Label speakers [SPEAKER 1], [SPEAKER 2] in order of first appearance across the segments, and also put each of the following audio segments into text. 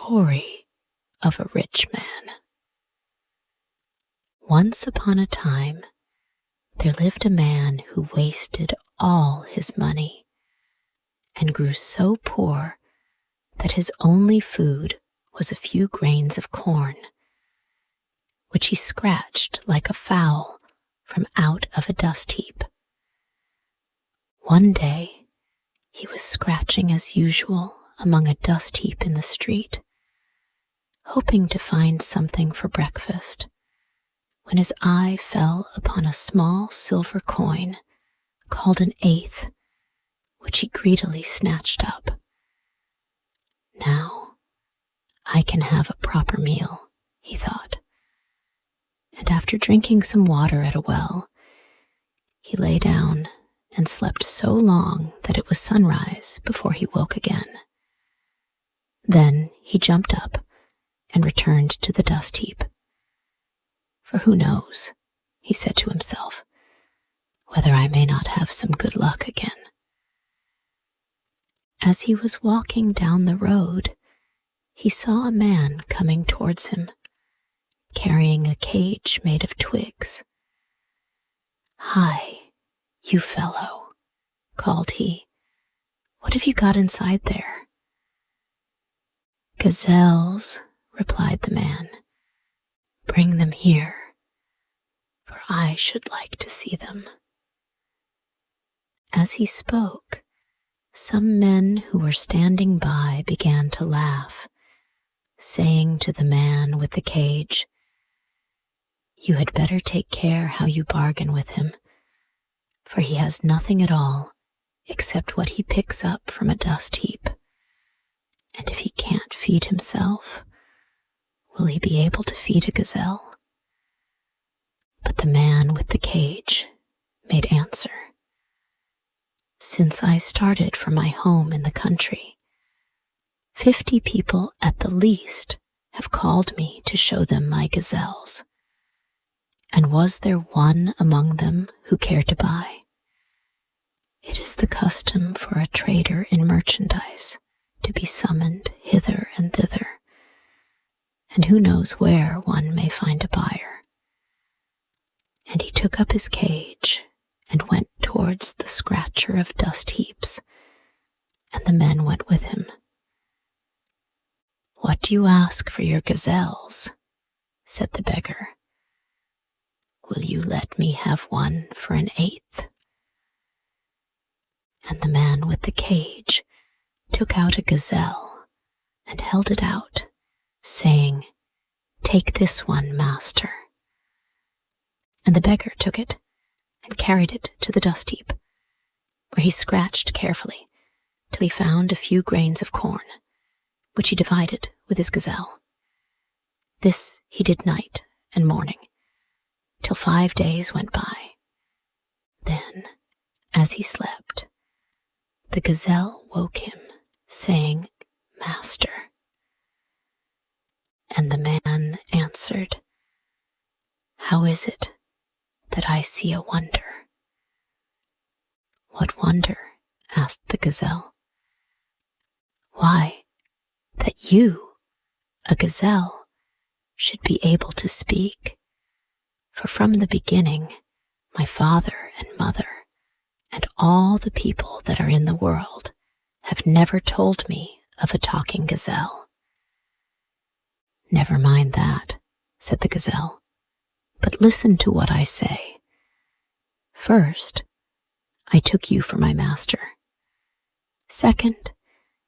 [SPEAKER 1] story of a rich man. Once upon a time, there lived a man who wasted all his money and grew so poor that his only food was a few grains of corn, which he scratched like a fowl from out of a dust heap. One day, he was scratching as usual among a dust heap in the street, hoping to find something for breakfast, when his eye fell upon a small silver coin called an eighth, which he greedily snatched up. Now I can have a proper meal, he thought, and after drinking some water at a well, he lay down and slept so long that it was sunrise before he woke again. Then he jumped up and returned to the dust heap. For who knows, he said to himself, whether I may not have some good luck again. As he was walking down the road, he saw a man coming towards him, carrying a cage made of twigs. "Hi, you fellow," called he. "What have you got inside there?" "Gazelles," replied the man. "Bring them here, for I should like to see them." As he spoke, some men who were standing by began to laugh, saying to the man with the cage, "You had better take care how you bargain with him, for he has nothing at all except what he picks up from a dust heap. And if he can't feed himself, will he be able to feed a gazelle?" But the man with the cage made answer, "Since I started from my home in the country, 50 people at the least have called me to show them my gazelles. And was there one among them who cared to buy? It is the custom for a trader in merchandise to be summoned hither and thither, and who knows where one may find a buyer." And he took up his cage and went towards the scratcher of dust heaps, and the men went with him. "What do you ask for your gazelles?" said the beggar. "Will you let me have one for an eighth?" And the man with the cage took out a gazelle and held it out, saying, "Take this one, master." And the beggar took it and carried it to the dust heap, where he scratched carefully till he found a few grains of corn, which he divided with his gazelle. This he did night and morning, till 5 days went by. Then, as he slept, the gazelle woke him, saying, "Master." And the man answered, "How is it that I see a wonder?" "What wonder?" asked the gazelle. "Why, that you, a gazelle, should be able to speak. For from the beginning, my father and mother, and all the people that are in the world, have never told me of a talking gazelle." "Never mind that," said the gazelle, "but listen to what I say. First, I took you for my master. Second,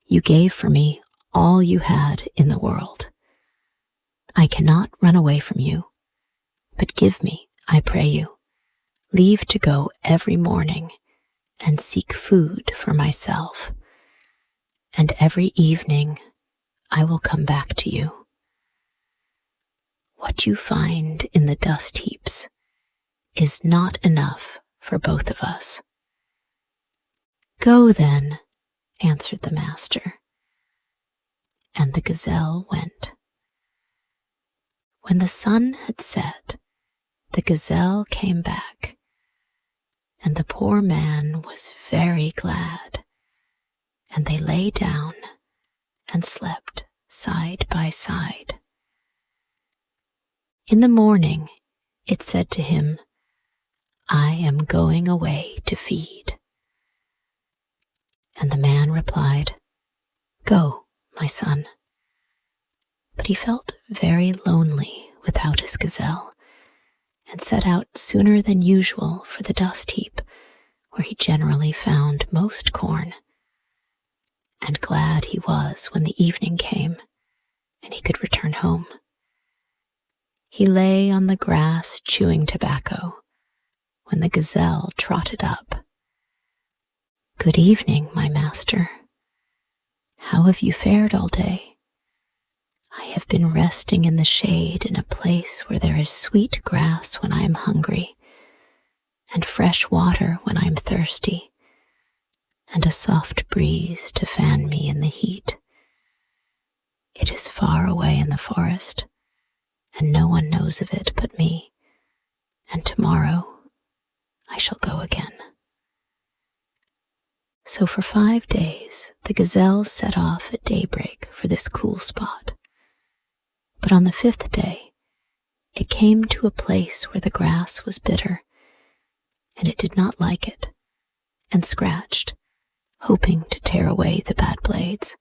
[SPEAKER 1] you gave for me all you had in the world. I cannot run away from you, but give me, I pray you, leave to go every morning and seek food for myself, and every evening I will come back to you. What you find in the dust heaps is not enough for both of us." "Go then," answered the master. And the gazelle went. When the sun had set, the gazelle came back, and the poor man was very glad, and they lay down and slept side by side. In the morning, it said to him, "I am going away to feed." And the man replied, "Go, my son." But he felt very lonely without his gazelle, and set out sooner than usual for the dust heap, where he generally found most corn. And glad he was when the evening came, and he could return home. He lay on the grass chewing tobacco, when the gazelle trotted up. "Good evening, my master. How have you fared all day? I have been resting in the shade in a place where there is sweet grass when I am hungry, and fresh water when I am thirsty, and a soft breeze to fan me in the heat. It is far away in the forest, and no one knows of it but me, and tomorrow I shall go again." So for 5 days the gazelle set off at daybreak for this cool spot. But on the 5th day, it came to a place where the grass was bitter, and it did not like it, and scratched, hoping to tear away the bad blades.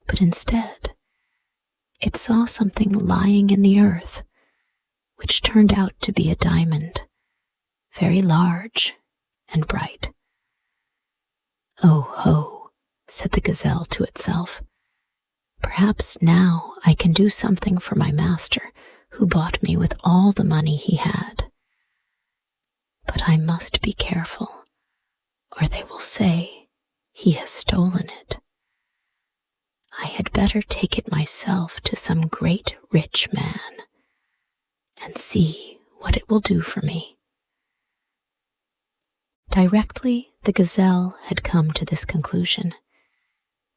[SPEAKER 1] But instead, it saw something lying in the earth, which turned out to be a diamond, very large and bright. "Oh ho," said the gazelle to itself, "perhaps now I can do something for my master, who bought me with all the money he had. But I must be careful, or they will say he has stolen it. I had better take it myself to some great rich man, and see what it will do for me." Directly the gazelle had come to this conclusion,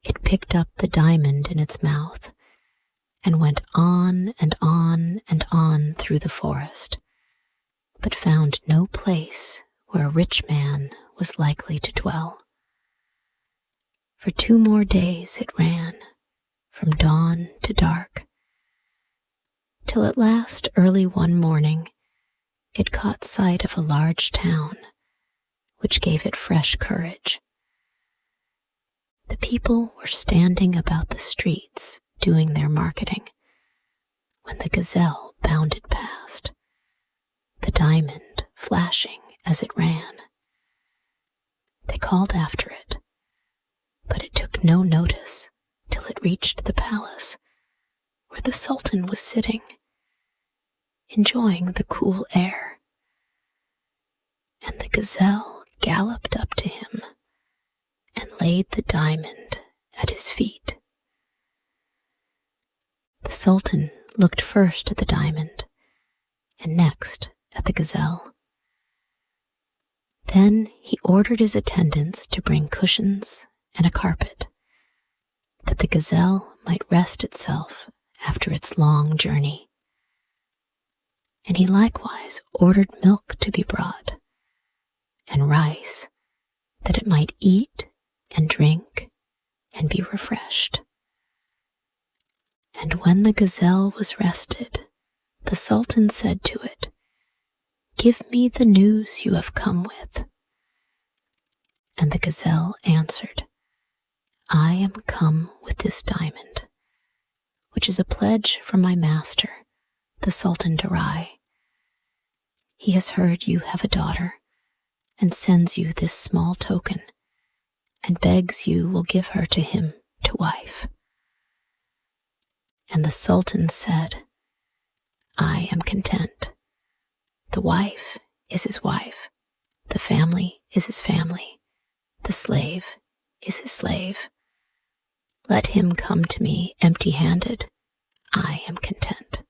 [SPEAKER 1] it picked up the diamond in its mouth and went on and on and on through the forest, but found no place where a rich man was likely to dwell. For 2 more days it ran, from dawn to dark, till at last early one morning it caught sight of a large town, which gave it fresh courage. The people were standing about the streets doing their marketing, when the gazelle bounded past, the diamond flashing as it ran. They called after it, but it took no notice till it reached the palace, where the Sultan was sitting, enjoying the cool air. And the gazelle galloped up to him and laid the diamond at his feet. The Sultan looked first at the diamond and next at the gazelle. Then he ordered his attendants to bring cushions and a carpet, that the gazelle might rest itself after its long journey. And he likewise ordered milk to be brought, and rice, that it might eat and drink and be refreshed. And when the gazelle was rested, the Sultan said to it, "Give me the news you have come with." And the gazelle answered, "I am come with this diamond, which is a pledge from my master, the Sultan Darai. He has heard you have a daughter, and sends you this small token, and begs you will give her to him to wife." And the Sultan said, "I am content. The wife is his wife, the family is his family, the slave is his slave. Let him come to me empty-handed. I am content."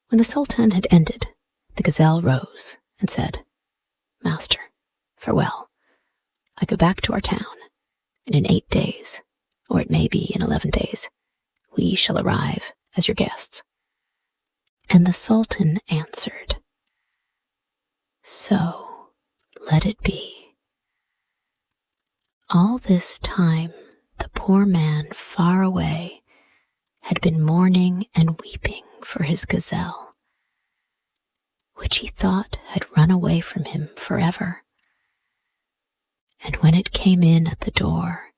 [SPEAKER 1] When the Sultan had ended, the gazelle rose and said, "Master, farewell. I go back to our town, and in 8 days, or it may be in 11 days, we shall arrive as your guests." And the Sultan answered, "So let it be." All this time the poor man far away had been mourning and weeping for his gazelle, which he thought had run away from him forever. And when it came in at the door,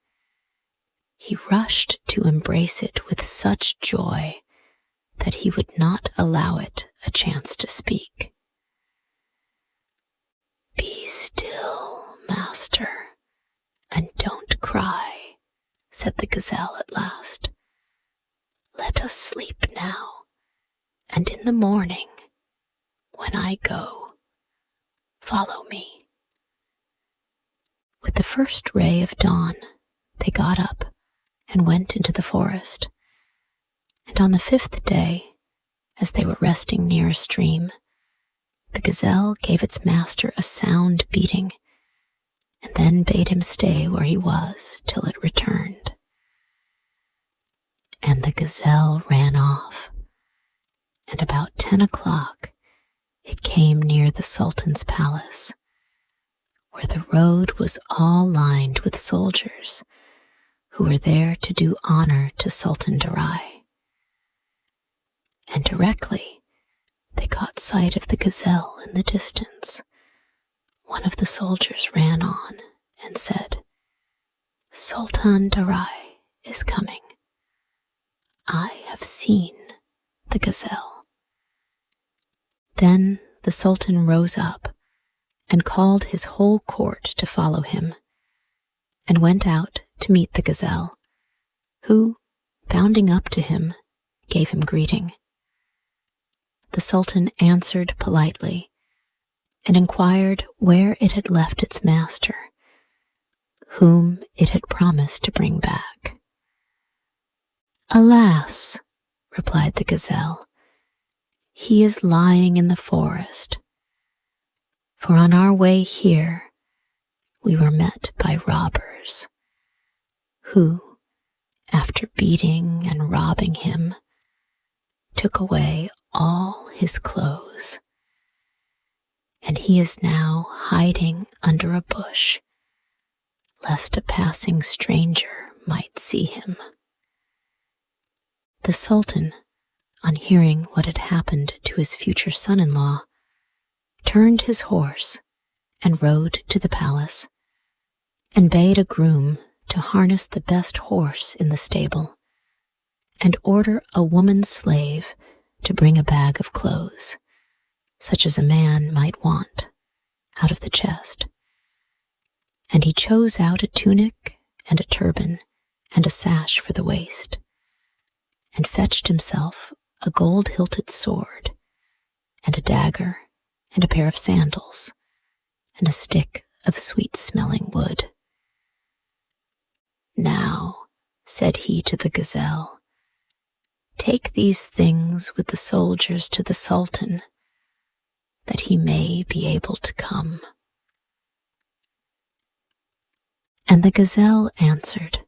[SPEAKER 1] he rushed to embrace it with such joy that he would not allow it a chance to speak. "Be still, master, and don't cry," said the gazelle at last. "Let us sleep now, and in the morning, when I go, follow me." With the first ray of dawn, they got up and went into the forest. And on the 5th day, as they were resting near a stream, the gazelle gave its master a sound beating, and then bade him stay where he was till it returned. And the gazelle ran off, and about 10 o'clock it came near the Sultan's palace, where the road was all lined with soldiers who were there to do honor to Sultan Darai. And directly they caught sight of the gazelle in the distance, one of the soldiers ran on and said, "Sultan Darai is coming. I have seen the gazelle." Then the Sultan rose up and called his whole court to follow him, and went out to meet the gazelle, who, bounding up to him, gave him greeting. The Sultan answered politely and inquired where it had left its master, whom it had promised to bring back. "Alas," replied the gazelle, "he is lying in the forest, for on our way here we were met by robbers, who, after beating and robbing him, took away all his clothes, and he is now hiding under a bush, lest a passing stranger might see him." The Sultan, on hearing what had happened to his future son-in-law, turned his horse and rode to the palace, and bade a groom to harness the best horse in the stable, and order a woman slave to bring a bag of clothes, such as a man might want, out of the chest. And he chose out a tunic and a turban and a sash for the waist, and fetched himself a gold-hilted sword, and a dagger, and a pair of sandals, and a stick of sweet-smelling wood. "Now," said he to the gazelle, "take these things with the soldiers to the Sultan, that he may be able to come." And the gazelle answered,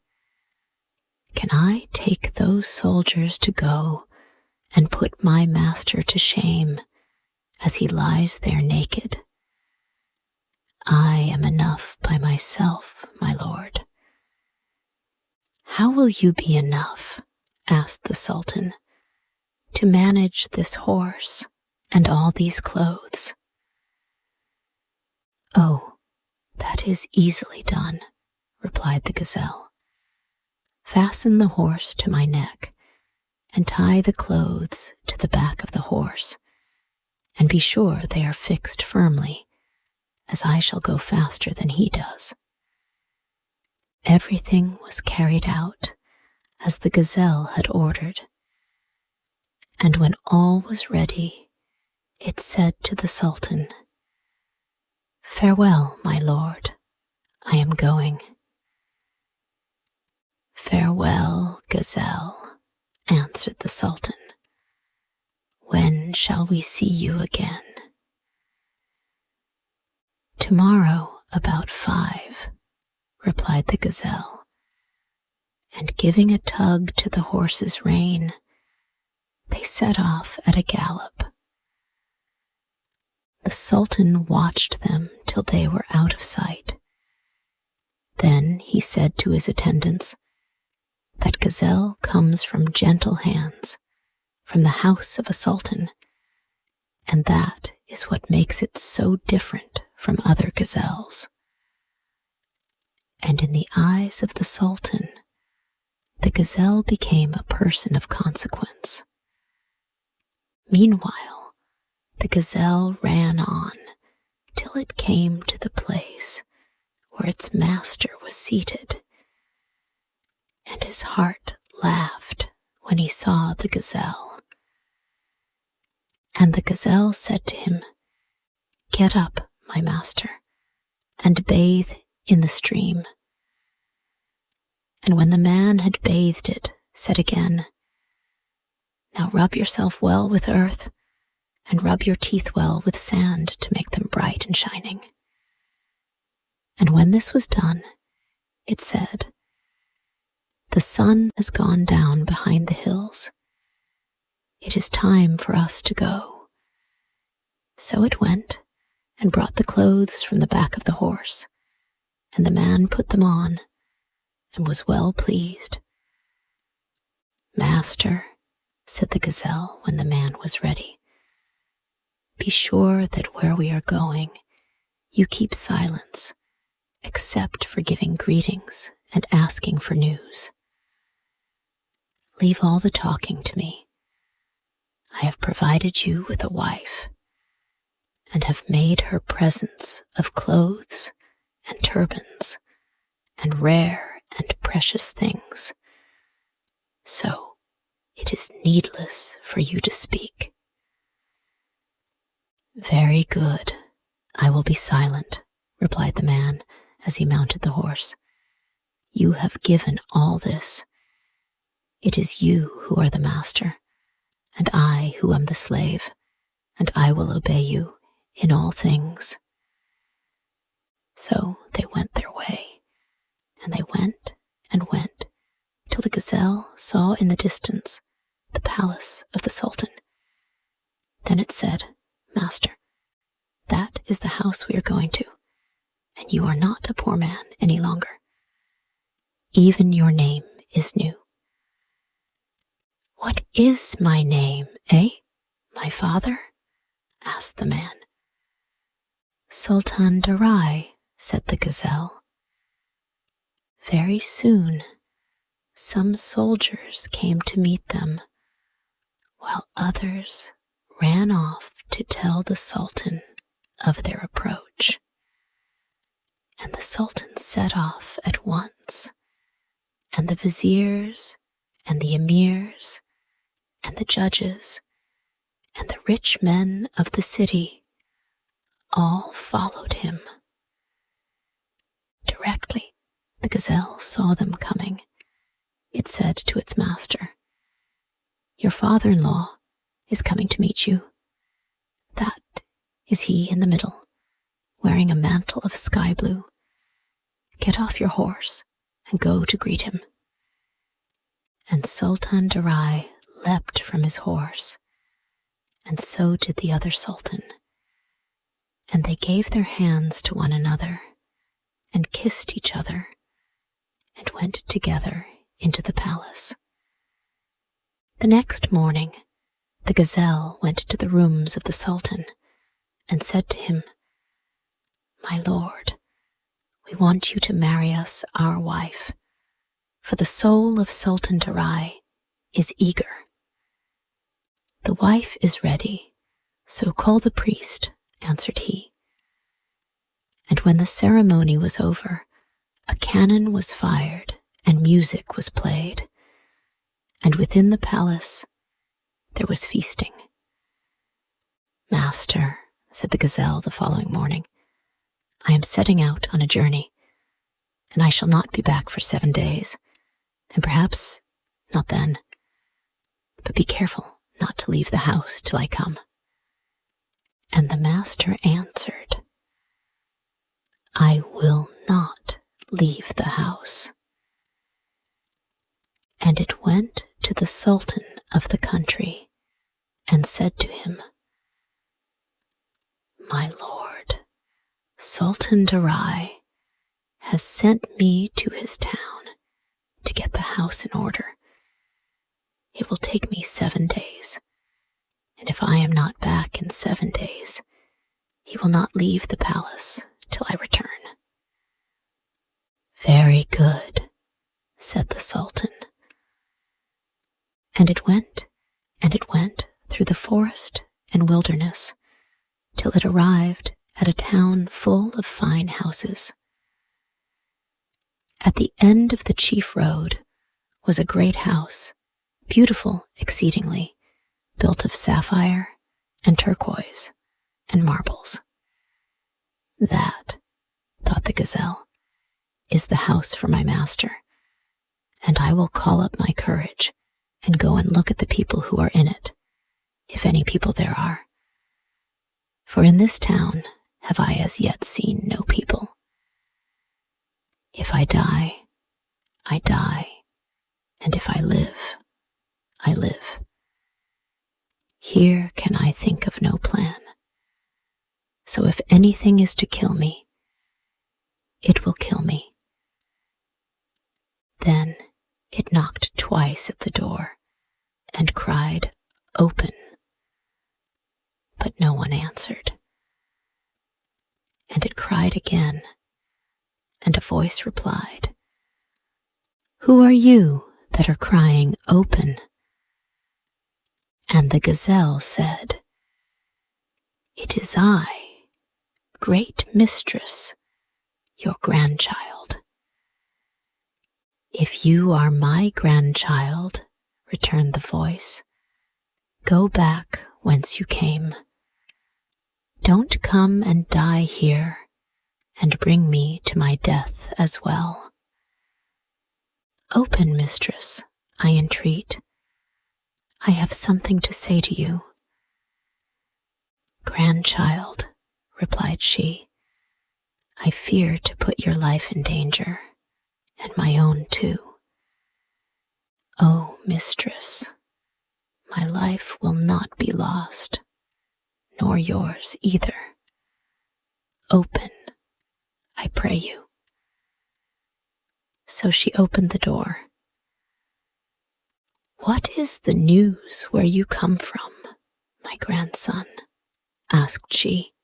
[SPEAKER 1] "Can I take those soldiers to go and put my master to shame as he lies there naked? I am enough by myself, my lord." "How will you be enough," asked the Sultan, "to manage this horse and all these clothes?" "Oh, that is easily done," replied the gazelle. "Fasten the horse to my neck, and tie the clothes to the back of the horse, and be sure they are fixed firmly, as I shall go faster than he does." Everything was carried out as the gazelle had ordered, and when all was ready, it said to the Sultan, "Farewell, my lord, I am going." "Farewell, gazelle," answered the Sultan. "When shall we see you again?" "Tomorrow about 5, replied the gazelle, and giving a tug to the horse's rein, they set off at a gallop. The Sultan watched them till they were out of sight. Then he said to his attendants, That gazelle comes from gentle hands, from the house of a sultan, and that is what makes it so different from other gazelles. And in the eyes of the sultan, the gazelle became a person of consequence. Meanwhile, the gazelle ran on till it came to the place where its master was seated, and his heart laughed when he saw the gazelle. And the gazelle said to him, "Get up, my master, and bathe in the stream." And when the man had bathed it, said again, "Now rub yourself well with earth, and rub your teeth well with sand to make them bright and shining." And when this was done, it said, "The sun has gone down behind the hills. It is time for us to go." So it went and brought the clothes from the back of the horse, and the man put them on and was well pleased. "Master," said the gazelle when the man was ready, "be sure that where we are going, you keep silence, except for giving greetings and asking for news. Leave all the talking to me. I have provided you with a wife, and have made her presents of clothes and turbans and rare and precious things. So it is needless for you to speak." "Very good, I will be silent," replied the man as he mounted the horse. "You have given all this. It is you who are the master, and I who am the slave, and I will obey you in all things." So they went their way, and they went and went till the gazelle saw in the distance the palace of the sultan. Then it said, "Master, that is the house we are going to, and you are not a poor man any longer. Even your name is new." "What is my name, my father?" asked the man. "Sultan Darai," said the gazelle. Very soon, some soldiers came to meet them, while others ran off to tell the sultan of their approach. And the sultan set off at once, and the viziers and the emirs and the judges and the rich men of the city all followed him. Directly the gazelle saw them coming, it said to its master, "Your father-in-law is coming to meet you. That is he in the middle, wearing a mantle of sky blue. Get off your horse and go to greet him." And Sultan Darai leapt from his horse, and so did the other sultan, and they gave their hands to one another and kissed each other and went together into the palace. The next morning, the gazelle went to the rooms of the sultan and said to him, "My lord, we want you to marry us our wife, for the soul of Sultan Darai is eager." "The wife is ready, so call the priest," answered he. And when the ceremony was over, a cannon was fired and music was played, and within the palace there was feasting. "Master," said the gazelle the following morning, "I am setting out on a journey, and I shall not be back for 7 days, and perhaps not then. But be careful not to leave the house till I come." And the master answered, "I will not leave the house." And it went to the sultan of the country and said to him, "My lord, Sultan Darai has sent me to his town to get the house in order. It will take me 7 days, and if I am not back in 7 days, he will not leave the palace till I return." "Very good," said the Sultan. And it went through the forest and wilderness till it arrived at a town full of fine houses. At the end of the chief road was a great house, beautiful exceedingly, built of sapphire and turquoise and marbles. "That," thought the gazelle, "is the house for my master, and I will call up my courage and go and look at the people who are in it, if any people there are. For in this town have I as yet seen no people. If I die, I die, and if I live, I live. Here can I think of no plan. So if anything is to kill me, it will kill me." Then it knocked twice at the door and cried, "Open." But no one answered. And it cried again, and a voice replied, "Who are you that are crying, 'Open'?" And the gazelle said, "It is I, great mistress, your grandchild." "If you are my grandchild," returned the voice, "go back whence you came. Don't come and die here and bring me to my death as well. Open, mistress, I entreat. I have something to say to you." "Grandchild," replied she, "I fear to put your life in danger, and my own too." "Oh, mistress, my life will not be lost, nor yours either. Open, I pray you." So she opened the door. "What is the news where you come from, my grandson?" asked she.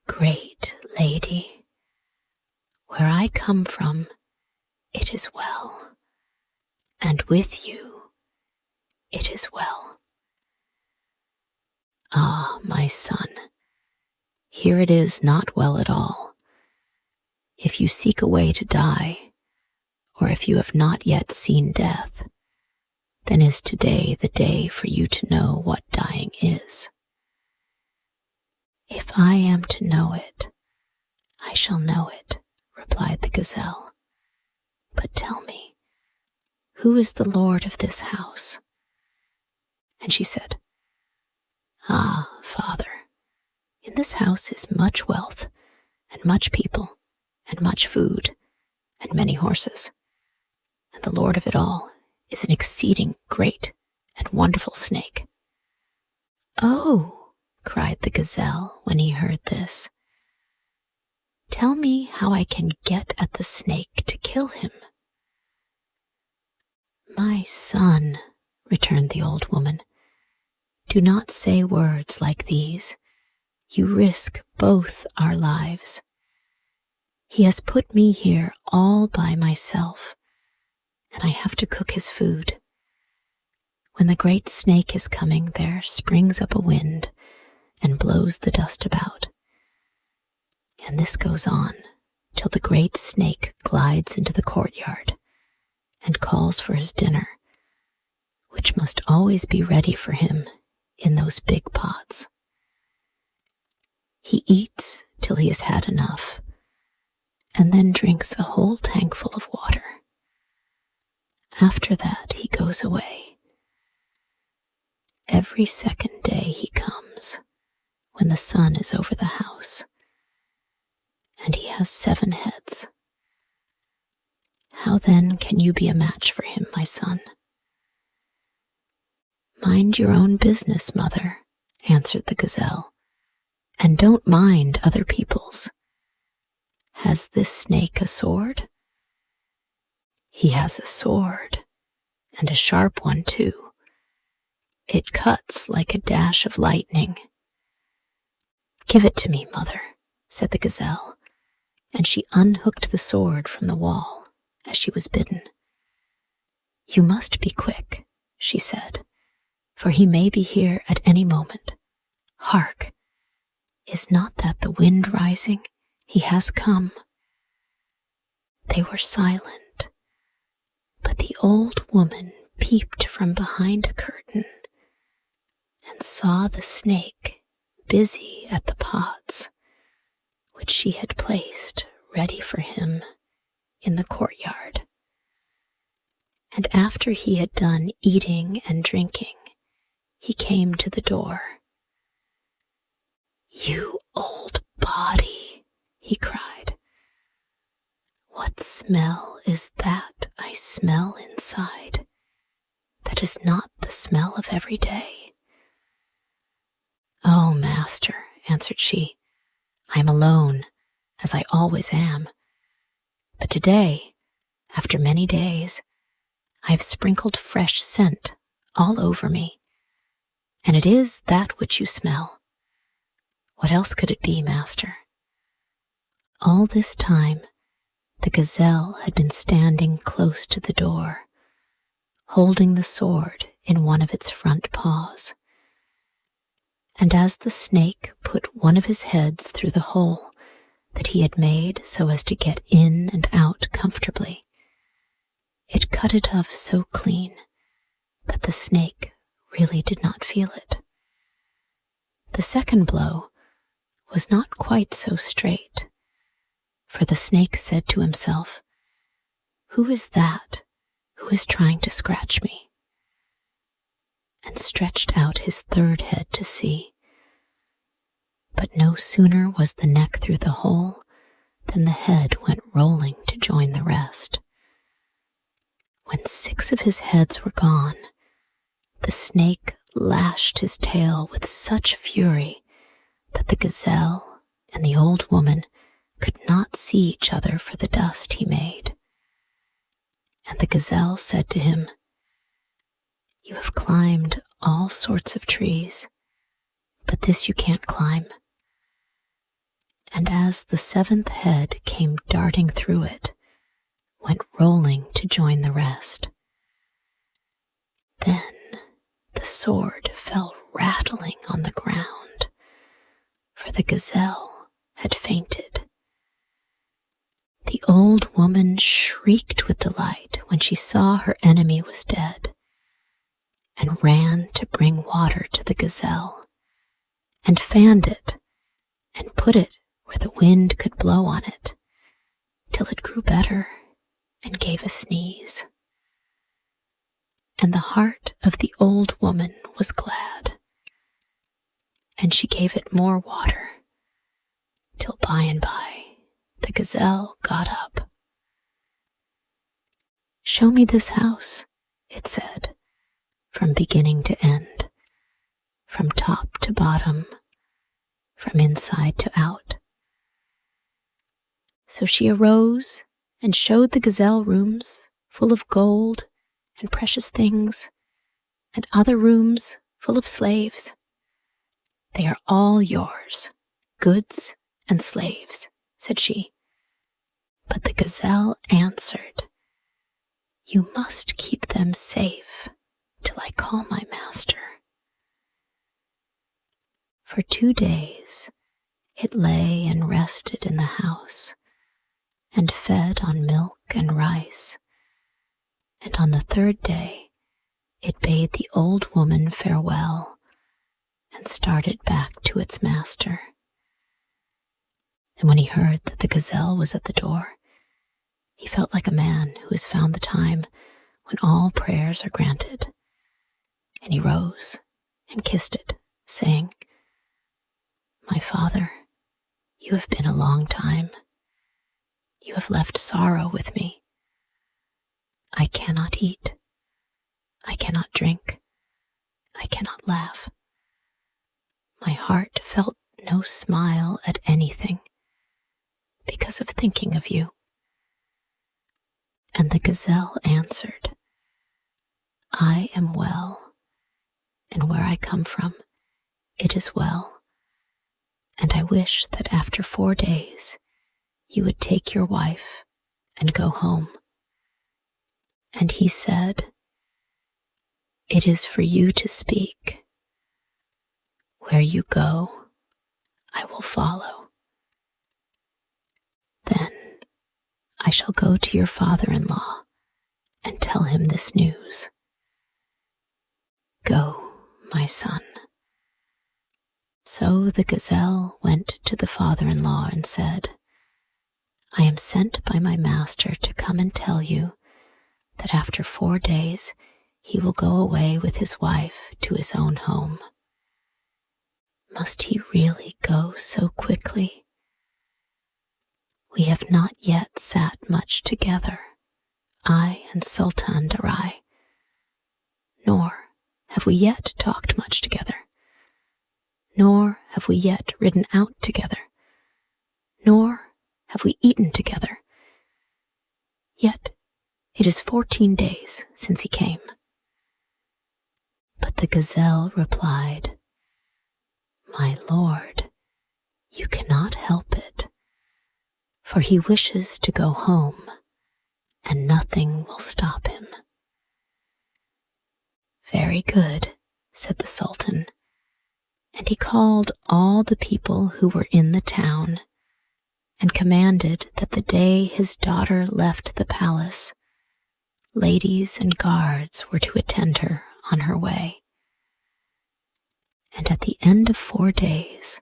[SPEAKER 1] "Great lady, where I come from, it is well, and with you, it is well. Ah, my son, here it is not well at all. If you seek a way to die, or if you have not yet seen death, then is today the day for you to know what dying is. If I am to know it, I shall know it," replied the gazelle. "But tell me, who is the lord of this house?" And she said, "Ah, father, in this house is much wealth, and much people, and much food, and many horses, and the lord of it all is an exceeding great and wonderful snake." "Oh," cried the gazelle when he heard this, "tell me how I can get at the snake to kill him." "My son," returned the old woman, "do not say words like these. You risk both our lives. He has put me here all by myself, and I have to cook his food. When the great snake is coming, there springs up a wind and blows the dust about. And this goes on till the great snake glides into the courtyard and calls for his dinner, which must always be ready for him in those big pots. He eats till he has had enough, and then drinks a whole tankful of water. After that he goes away. Every second day he comes, when the sun is over the house, and he has 7 heads. How then can you be a match for him, my son?" "Mind your own business, mother," answered the gazelle, "and don't mind other people's. Has this snake a sword?" He has a sword, and a sharp one too. It cuts like a dash of lightning." "Give it to me, mother," said the gazelle, and she unhooked the sword from the wall, as she was bidden. "You must be quick," she said, "for he may be here at any moment. Hark! Is not that the wind rising? He has come." They were silent, but the old woman peeped from behind a curtain and saw the snake busy at the pots which she had placed ready for him in the courtyard. And after he had done eating and drinking, he came to the door. "You old body," he cried, "what smell is that I smell inside that is not the smell of every day?" "Oh, master," answered she, "I am alone, as I always am. But today, after many days, I have sprinkled fresh scent all over me, and it is that which you smell. What else could it be, master?" All this time, the gazelle had been standing close to the door, holding the sword in one of its front paws. And as the snake put one of his heads through the hole that he had made so as to get in and out comfortably, it cut it off so clean that the snake really did not feel it. The second blow was not quite so straight, for the snake said to himself, "Who is that who is trying to scratch me?" and stretched out his third head to see. But no sooner was the neck through the hole than the head went rolling to join the rest. When 6 of his heads were gone, the snake lashed his tail with such fury that the gazelle and the old woman could not see each other for the dust he made. And the gazelle said to him, "You have climbed all sorts of trees, but this you can't climb." And as the 7th head came darting through it, went rolling to join the rest. Then the sword fell rattling on the ground, for the gazelle had fainted. The old woman shrieked with delight when she saw her enemy was dead, and ran to bring water to the gazelle, and fanned it, and put it where the wind could blow on it, till it grew better and gave a sneeze. And the heart of the old woman was glad, and she gave it more water, till by and by the gazelle got up. "Show me this house," it said, "from beginning to end, from top to bottom, from inside to out." So she arose and showed the gazelle rooms full of gold and precious things, and other rooms full of slaves. "They are all yours, goods and slaves," said she. But the gazelle answered, "You must keep them safe till I call my master." For 2 days it lay and rested in the house, and fed on milk and rice, and on the 3rd day it bade the old woman farewell and started back to its master. And when he heard that the gazelle was at the door, he felt like a man who has found the time when all prayers are granted, and he rose and kissed it, saying, "My father, you have been a long time. You have left sorrow with me. I cannot eat. I cannot drink. I cannot laugh. My heart felt no smile at anything because of thinking of you. And the gazelle answered, I am well, and where I come from, it is well, and I wish that after 4 days you would take your wife and go home. And he said, It is for you to speak. Where you go, I will follow. Then I shall go to your father-in-law and tell him this news. Go, my son. So the gazelle went to the father-in-law and said, I am sent by my master to come and tell you that after 4 days he will go away with his wife to his own home. Must he really go so quickly? We have not yet sat much together, I and Sultan Darai, nor have we yet talked much together, nor have we yet ridden out together, nor have we eaten together. Yet it is 14 days since he came. But the gazelle replied, My lord, you cannot help it, for he wishes to go home, and nothing will stop him. Very good, said the Sultan, and he called all the people who were in the town and commanded that the day his daughter left the palace, ladies and guards were to attend her on her way. And at the end of 4 days,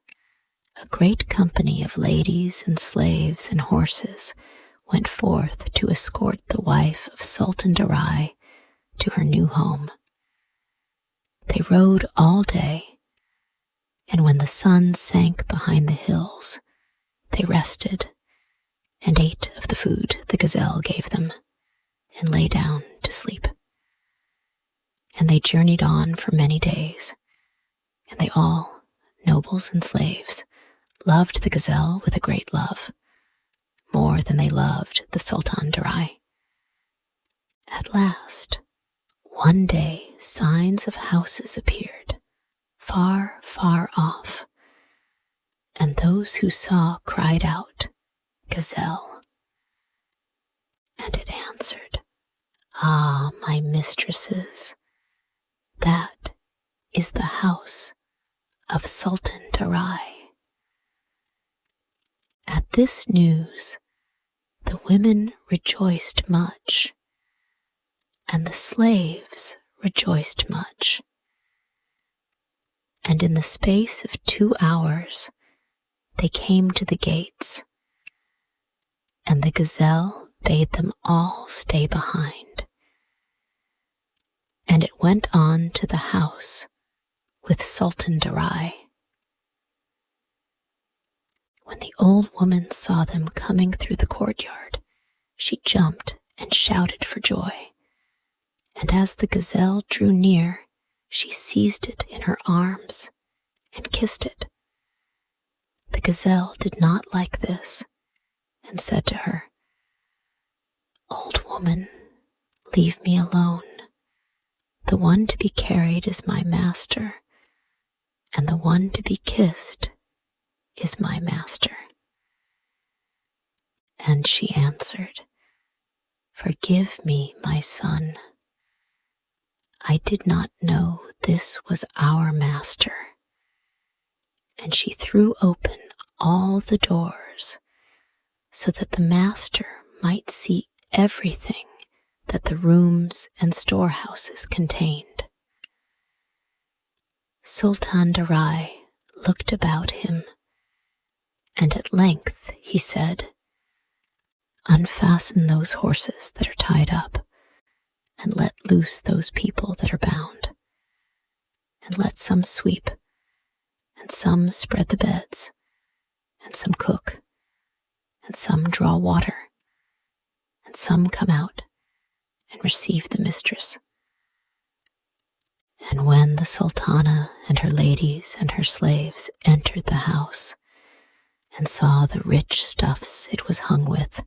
[SPEAKER 1] a great company of ladies and slaves and horses went forth to escort the wife of Sultan Darai to her new home. They rode all day, and when the sun sank behind the hills, they rested and ate of the food the gazelle gave them, and lay down to sleep. And they journeyed on for many days, and they all, nobles and slaves, loved the gazelle with a great love, more than they loved the Sultan Darai. At last, one day signs of houses appeared, far, far off, and those who saw cried out, Gazelle. And it answered, Ah, my mistresses, that is the house of Sultan Darai. At this news, the women rejoiced much, and the slaves rejoiced much. And in the space of 2 hours, they came to the gates, and the gazelle bade them all stay behind. And it went on to the house with Sultan Darai. When the old woman saw them coming through the courtyard, she jumped and shouted for joy. And as the gazelle drew near, she seized it in her arms and kissed it. The gazelle did not like this and said to her, Old woman, leave me alone. The one to be carried is my master, and the one to be kissed is my master. And she answered, Forgive me, my son. I did not know this was our master. And she threw open all the doors so that the master might see everything that the rooms and storehouses contained. Sultan Darai looked about him, and at length he said, Unfasten those horses that are tied up, and let loose those people that are bound, and let some sweep, and some spread the beds, and some cook, and some draw water, and some come out and receive the mistress. And when the Sultana and her ladies and her slaves entered the house, and saw the rich stuffs it was hung with,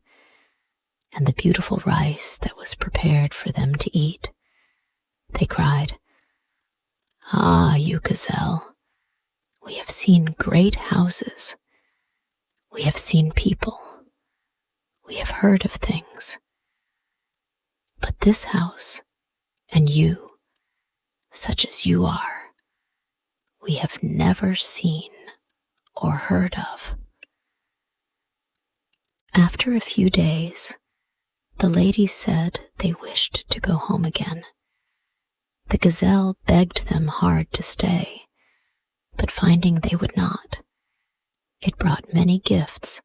[SPEAKER 1] and the beautiful rice that was prepared for them to eat, they cried, "Ah, you gazelle, we have seen great houses. We have seen people. We have heard of things. But this house, and you, such as you are, we have never seen or heard of." After a few days, the ladies said they wished to go home again. The gazelle begged them hard to stay, but finding they would not, it brought many gifts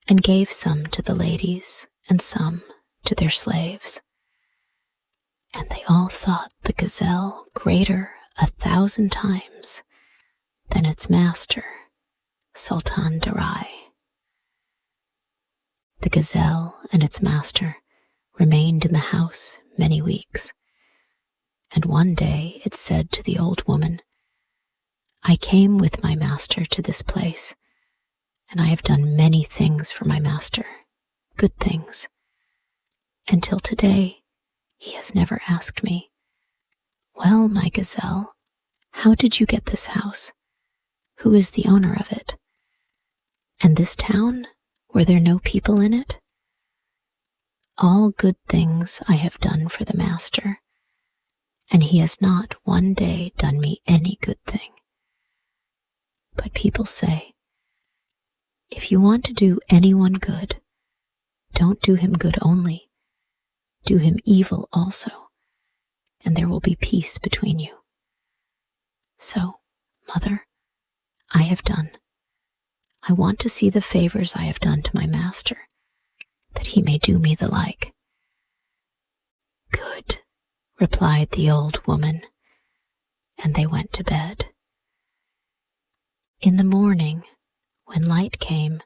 [SPEAKER 1] and gave some to the ladies and some to their slaves. And they all thought the gazelle greater 1,000 times than its master, Sultan Darai. The gazelle and its master remained in the house many weeks, and one day it said to the old woman, "I came with my master to this place, and I have done many things for my master, good things. Until today, he has never asked me, 'Well, my gazelle, how did you get this house? Who is the owner of it? And this town, were there no people in it?' All good things I have done for the master, and he has not one day done me any good thing. But people say, if you want to do anyone good, don't do him good only, do him evil also, and there will be peace between you. So, mother, I have done. I want to see the favors I have done to my master, that he may do me the like." "Good," replied the old woman, and they went to bed. In the morning, when light came,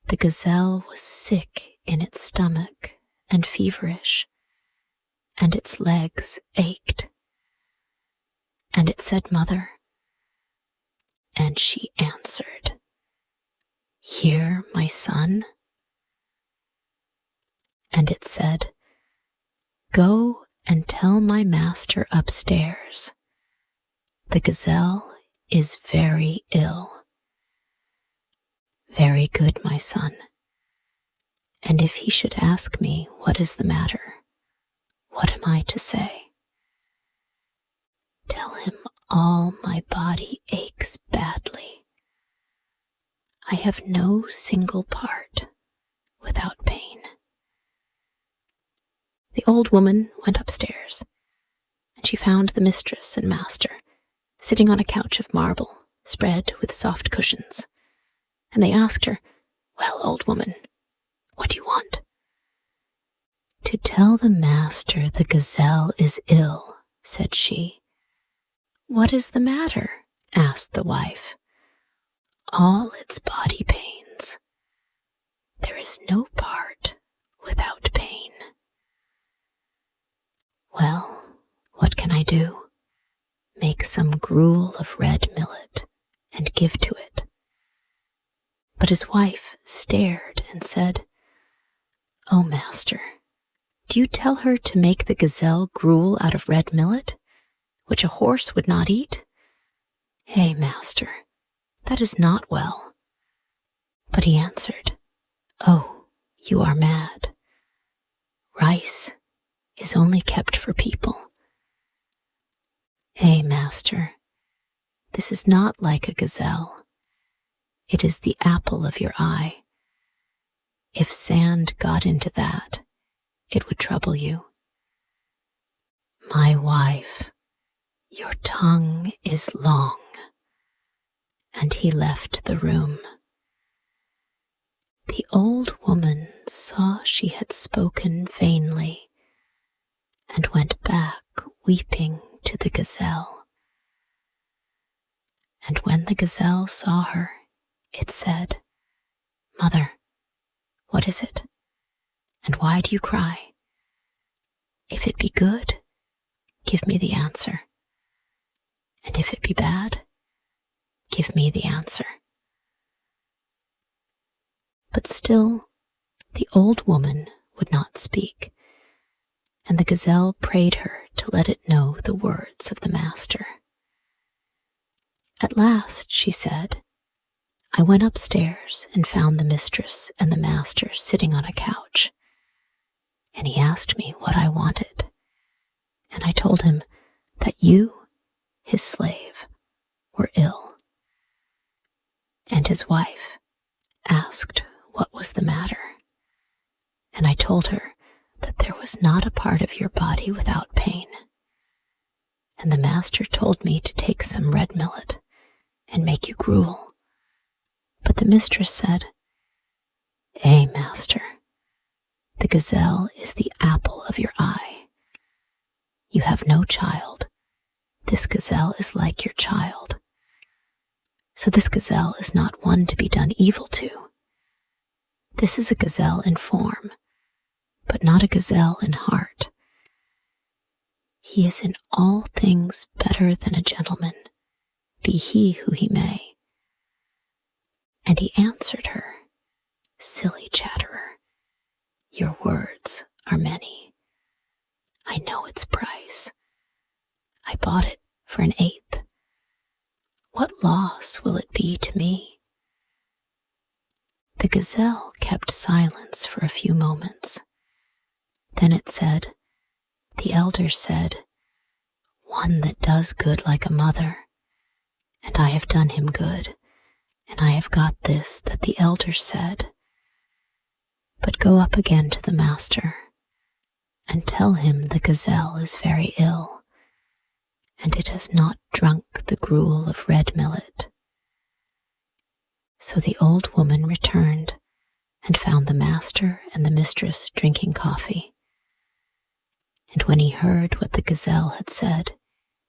[SPEAKER 1] the gazelle was sick in its stomach and feverish, and its legs ached. And it said, "Mother," and she answered, "Here, my son." And it said, "Go and tell my master upstairs, the gazelle is very ill." "Very good, my son. And if he should ask me what is the matter, what am I to say?" "Tell him all my body aches badly. I have no single part without pain." The old woman went upstairs, and she found the mistress and master sitting on a couch of marble spread with soft cushions, and they asked her, "Well, old woman, what do you want?" "To tell the master the gazelle is ill," said she. "What is the matter?" asked the wife. "All its body pains. There is no part without pain." "Well, what can I do? Make some gruel of red millet and give to it." But his wife stared and said, "Oh, master, do you tell her to make the gazelle gruel out of red millet, which a horse would not eat? Eh, master, that is not well." But he answered, "Oh, you are mad. Rice is only kept for people. Eh, master, this is not like a gazelle. It is the apple of your eye. If sand got into that, it would trouble you. My wife, your tongue is long." And he left the room. The old woman saw she had spoken vainly, and went back weeping to the gazelle. And when the gazelle saw her, it said, "Mother, what is it? And why do you cry? If it be good, give me the answer. And if it be bad, give me the answer." But still The old woman would not speak, and the gazelle prayed her to let it know the words of the master. At last she said, "I went upstairs and found the mistress and the master sitting on a couch, and he asked me what I wanted, and I told him that you, his slave, were ill." And his wife asked what was the matter, and I told her that there was not a part of your body without pain. And the master told me to take some red millet and make you gruel. But the mistress said, master, the gazelle is the apple of your eye. You have no child. This gazelle is like your child. So this gazelle is not one to be done evil to. This is a gazelle in form, but not a gazelle in heart. He is in all things better than a gentleman, be he who he may. And he answered her, "Silly chatterer, your words are many. I know its price. I bought it for an eighth. What loss will it be to me?" The gazelle kept silence for a few moments. Then it said, "The elders said, 'One that does good like a mother,' and I have done him good, and I have got this that the elders said. But go up again to the master, and tell him the gazelle is very ill, and it has not drunk the gruel of red millet." So the old woman returned and found the master and the mistress drinking coffee. And when he heard what the gazelle had said,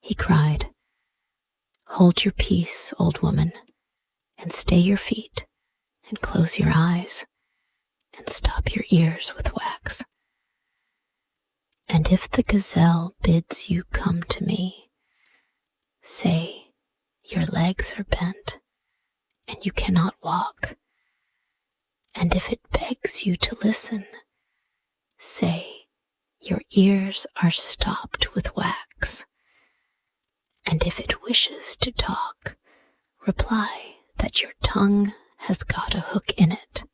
[SPEAKER 1] he cried, "Hold your peace, old woman, and stay your feet, and close your eyes, and stop your ears with wax. And if the gazelle bids you come to me, say, your legs are bent, and you cannot walk. And if it begs you to listen, say, your ears are stopped with wax. And if it wishes to talk, reply that your tongue has got a hook in it."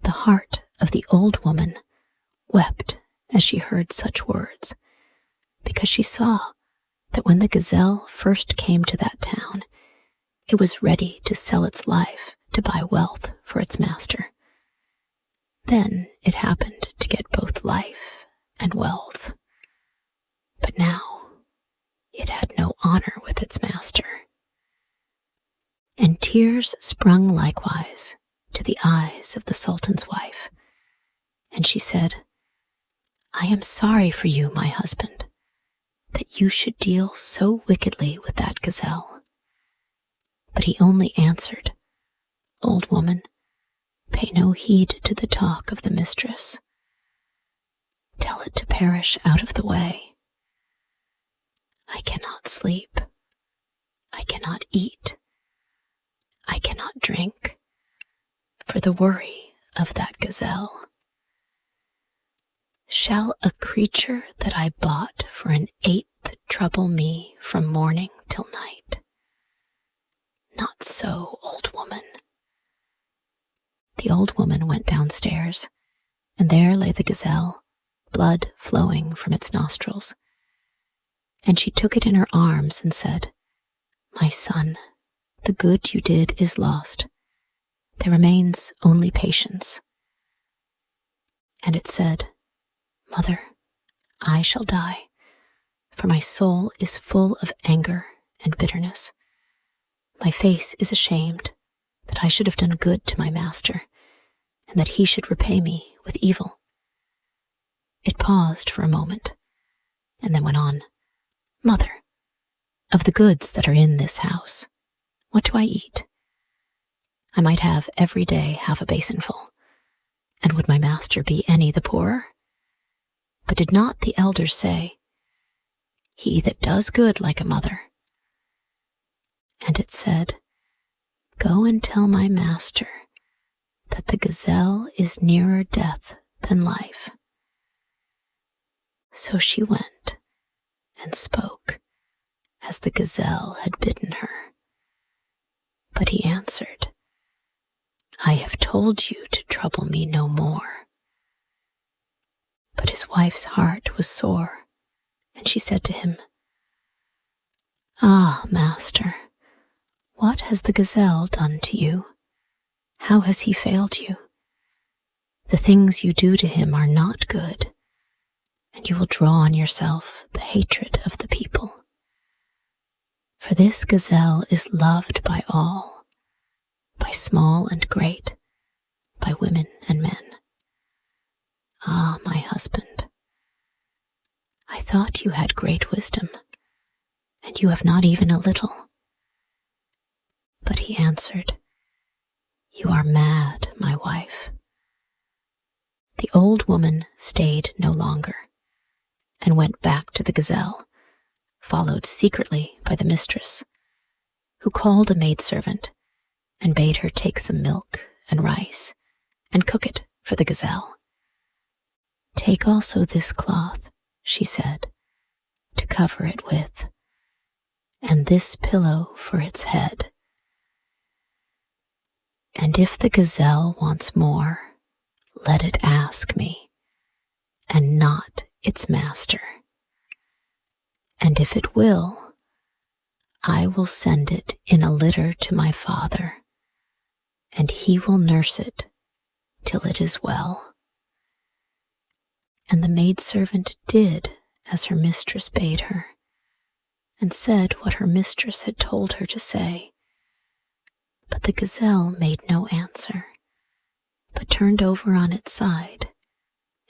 [SPEAKER 1] The heart of the old woman wept as she heard such words, because she saw that when the gazelle first came to that town, it was ready to sell its life to buy wealth for its master. Then it happened to get both life and wealth. But now it had no honor with its master. And tears sprung likewise to the eyes of the sultan's wife, and she said, "I am sorry for you, my husband, that you should deal so wickedly with that gazelle." But he only answered, "Old woman, pay no heed to the talk of the mistress. Tell it to perish out of the way. I cannot sleep. I cannot eat. I cannot drink, for the worry of that gazelle. Shall a creature that I bought for an eighth trouble me from morning till night? Not so, old woman." The old woman went downstairs, and there lay the gazelle, blood flowing from its nostrils. And she took it in her arms and said, "My son, the good you did is lost. There remains only patience." And it said, "Mother, I shall die, for my soul is full of anger and bitterness. My face is ashamed that I should have done good to my master, and that he should repay me with evil." It paused for a moment, and then went on, "Mother, of the goods that are in this house, what do I eat? I might have every day half a basinful, and would my master be any the poorer? But did not the elders say, 'He that does good like a mother'? And it said, 'Go and tell my master that the gazelle is nearer death than life. So she went and spoke as the gazelle had bidden her. But he answered, I have told you to trouble me no more. But his wife's heart was sore, and she said to him, Ah, master, what has the gazelle done to you? How has he failed you? The things you do to him are not good, and you will draw on yourself the hatred of the people. For this gazelle is loved by all, by small and great, by women and men. Ah, my husband, I thought you had great wisdom, and you have not even a little. But he answered, You are mad, my wife. The old woman stayed no longer, and went back to the gazelle, followed secretly by the mistress, who called a maidservant and bade her take some milk and rice and cook it for the gazelle. Take also this cloth, she said, to cover it with, and this pillow for its head. And if the gazelle wants more, let it ask me, and not its master. And if it will, I will send it in a litter to my father, and he will nurse it till it is well. And the maidservant did as her mistress bade her, and said what her mistress had told her to say. But the gazelle made no answer, but turned over on its side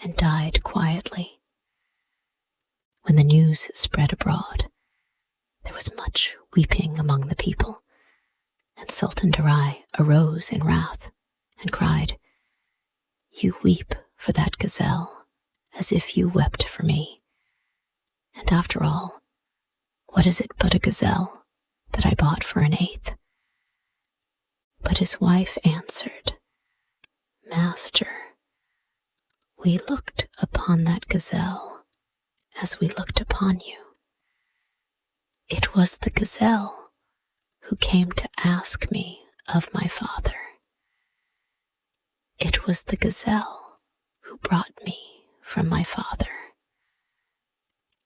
[SPEAKER 1] and died quietly. When the news spread abroad, there was much weeping among the people, and Sultan Darai arose in wrath and cried, You weep for that gazelle as if you wept for me. And after all, what is it but a gazelle that I bought for an eighth? But his wife answered, Master, we looked upon that gazelle as we looked upon you. It was the gazelle who came to ask me of my father. It was the gazelle who brought me from my father,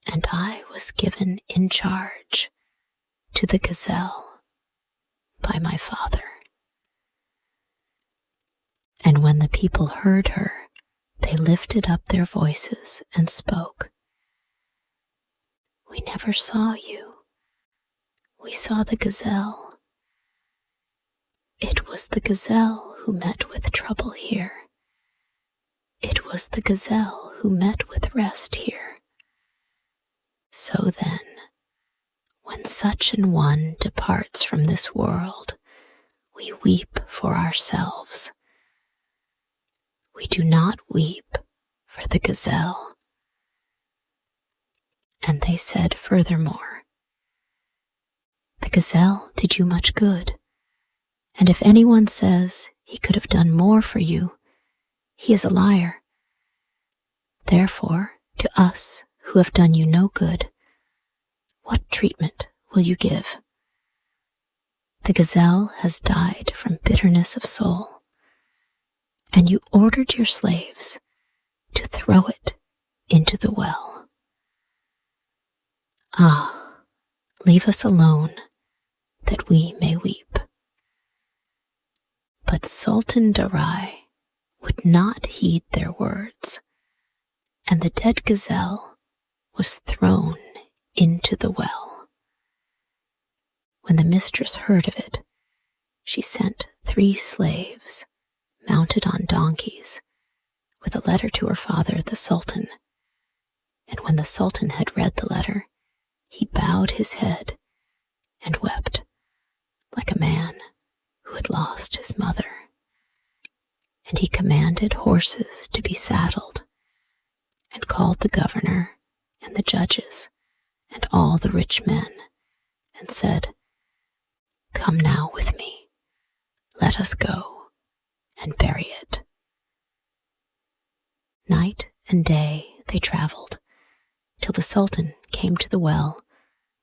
[SPEAKER 1] and I was given in charge to the gazelle by my father. And when the people heard her, they lifted up their voices and spoke. We never saw you. We saw the gazelle. It was the gazelle who met with trouble here. It was the gazelle who met with rest here. So then, when such an one departs from this world, we weep for ourselves. We do not weep for the gazelle. And they said furthermore, The gazelle did you much good, and if anyone says he could have done more for you, he is a liar. Therefore, to us who have done you no good, what treatment will you give? The gazelle has died from bitterness of soul, and you ordered your slaves to throw it into the well. Ah, leave us alone, that we may weep. But Sultan Darai would not heed their words, and the dead gazelle was thrown into the well. When the mistress heard of it, she sent 3 slaves, mounted on donkeys, with a letter to her father, the Sultan. And when the Sultan had read the letter, he bowed his head and wept, like a man who had lost his mother. And he commanded horses to be saddled, and called the governor and the judges and all the rich men, and said, Come now with me, let us go and bury it. Night and day they traveled, till the Sultan came to the well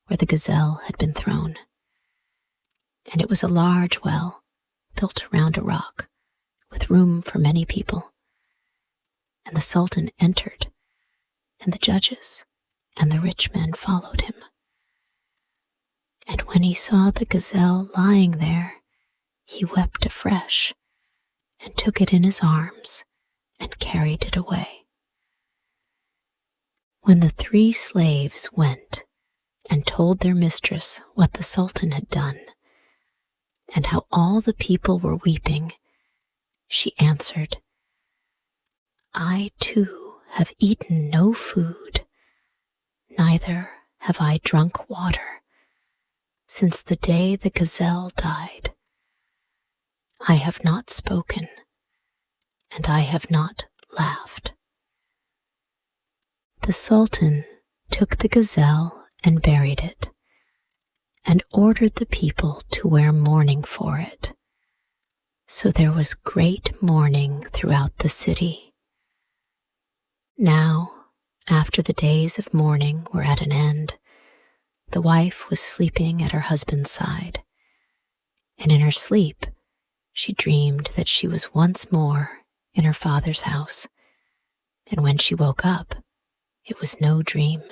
[SPEAKER 1] where the gazelle had been thrown. And it was a large well, built round a rock, with room for many people. And the Sultan entered, and the judges and the rich men followed him. And when he saw the gazelle lying there, he wept afresh, and took it in his arms, and carried it away. When the 3 slaves went and told their mistress what the Sultan had done, and how all the people were weeping, she answered, "I too have eaten no food, neither have I drunk water, since the day the gazelle died. I have not spoken, and I have not laughed." The Sultan took the gazelle and buried it, and ordered the people to wear mourning for it. So there was great mourning throughout the city. Now, after the days of mourning were at an end, the wife was sleeping at her husband's side, and in her sleep she dreamed that she was once more in her father's house, and when she woke up, it was no dream.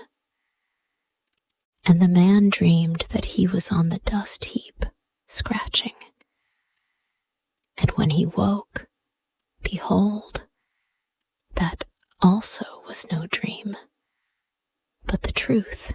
[SPEAKER 1] And the man dreamed that he was on the dust heap, scratching. And when he woke, behold, that also was no dream, but the truth.